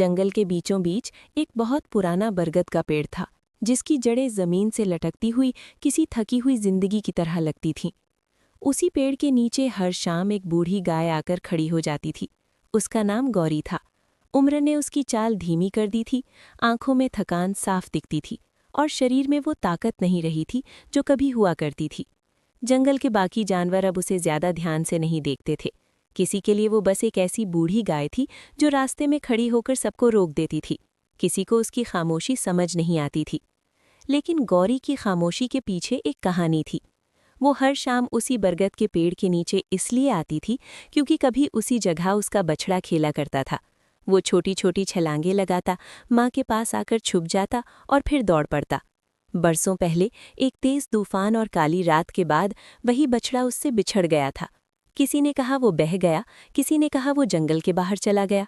जंगल के बीचों बीच एक बहुत पुराना बरगद का पेड़ था, जिसकी जड़ें जमीन से लटकती हुई किसी थकी हुई जिंदगी की तरह लगती थीं। उसी पेड़ के नीचे हर शाम एक बूढ़ी गाय आकर खड़ी हो जाती थी। उसका नाम गौरी था। उम्र ने उसकी चाल धीमी कर दी थी, आंखों में थकान साफ दिखती थी और शरीर में वो ताकत नहीं रही थी जो कभी हुआ करती थी। जंगल के बाकी जानवर अब उसे ज्यादा ध्यान से नहीं देखते थे। किसी के लिए वो बस एक ऐसी बूढ़ी गाय थी जो रास्ते में खड़ी होकर सबको रोक देती थी। किसी को उसकी खामोशी समझ नहीं आती थी। लेकिन गौरी की खामोशी के पीछे एक कहानी थी। वो हर शाम उसी बरगद के पेड़ के नीचे इसलिए आती थी क्योंकि कभी उसी जगह उसका बछड़ा खेला करता था। वो छोटी छोटी छलांगे लगाता, माँ के पास आकर छुप जाता और फिर दौड़ पड़ता। बरसों पहले एक तेज तूफान और काली रात के बाद वही बछड़ा उससे बिछड़ गया था। किसी ने कहा वो बह गया, किसी ने कहा वो जंगल के बाहर चला गया।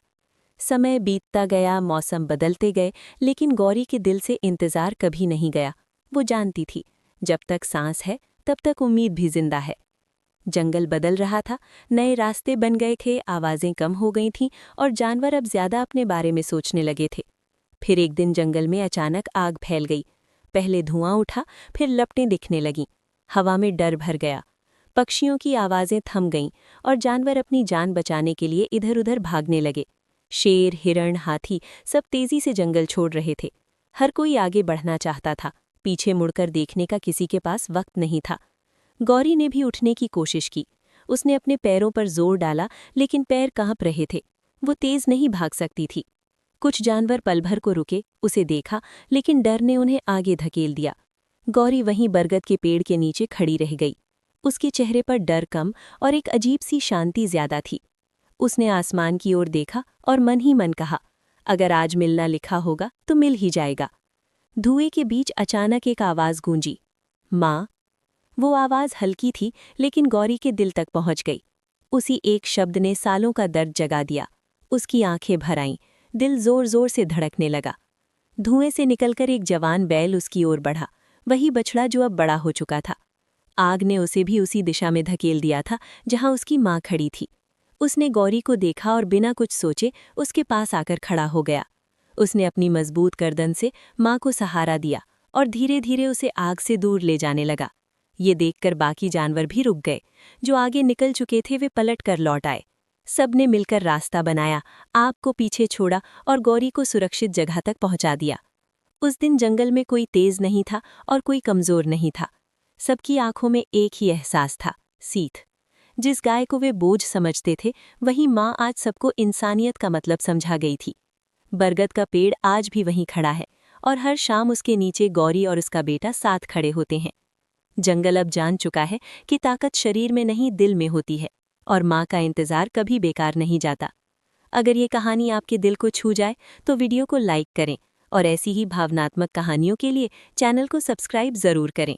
समय बीतता गया, मौसम बदलते गए, लेकिन गौरी के दिल से इंतजार कभी नहीं गया। वो जानती थी, जब तक सांस है तब तक उम्मीद भी जिंदा है। जंगल बदल रहा था, नए रास्ते बन गए थे, आवाजें कम हो गई थीं और जानवर अब ज्यादा अपने बारे में सोचने लगे थे। फिर एक दिन जंगल में अचानक आग फैल गई। पहले धुआं उठा, फिर लपटें दिखने लगीं। हवा में डर भर गया। पक्षियों की आवाजें थम गईं और जानवर अपनी जान बचाने के लिए इधर उधर भागने लगे। शेर, हिरण, हाथी सब तेजी से जंगल छोड़ रहे थे। हर कोई आगे बढ़ना चाहता था, पीछे मुड़कर देखने का किसी के पास वक्त नहीं था। गौरी ने भी उठने की कोशिश की। उसने अपने पैरों पर जोर डाला, लेकिन पैर कांप रहे थे। वो तेज नहीं भाग सकती थी। कुछ जानवर पल भर को रुके, उसे देखा, लेकिन डर ने उन्हें आगे धकेल दिया। गौरी वहीं बरगद के पेड़ के नीचे खड़ी रह गई। उसके चेहरे पर डर कम और एक अजीब सी शांति ज्यादा थी। उसने आसमान की ओर देखा और मन ही मन कहा, अगर आज मिलना लिखा होगा तो मिल ही जाएगा। धुएं के बीच अचानक एक आवाज गूंजी, माँ। वो आवाज हल्की थी, लेकिन गौरी के दिल तक पहुंच गई। उसी एक शब्द ने सालों का दर्द जगा दिया। उसकी आंखें भर आईं, दिल जोर जोर से धड़कने लगा। धुएं से निकलकर एक जवान बैल उसकी ओर बढ़ा, वही बछड़ा जो अब बड़ा हो चुका था। आग ने उसे भी उसी दिशा में धकेल दिया था जहां उसकी माँ खड़ी थी। उसने गौरी को देखा और बिना कुछ सोचे उसके पास आकर खड़ा हो गया। उसने अपनी मजबूत गर्दन से माँ को सहारा दिया और धीरे धीरे उसे आग से दूर ले जाने लगा। ये देखकर बाकी जानवर भी रुक गए। जो आगे निकल चुके थे वे पलट कर लौट आए। सबने मिलकर रास्ता बनाया, आग को पीछे छोड़ा और गौरी को सुरक्षित जगह तक पहुंचा दिया। उस दिन जंगल में कोई तेज नहीं था और कोई कमजोर नहीं था। सबकी आंखों में एक ही एहसास था, सीख। जिस गाय को वे बोझ समझते थे, वही माँ आज सबको इंसानियत का मतलब समझा गई थी। बरगद का पेड़ आज भी वहीं खड़ा है और हर शाम उसके नीचे गौरी और उसका बेटा साथ खड़े होते हैं। जंगल अब जान चुका है कि ताकत शरीर में नहीं, दिल में होती है और माँ का इंतजार कभी बेकार नहीं जाता। अगर ये कहानी आपके दिल को छू जाए तो वीडियो को लाइक करें और ऐसी ही भावनात्मक कहानियों के लिए चैनल को सब्सक्राइब जरूर करें।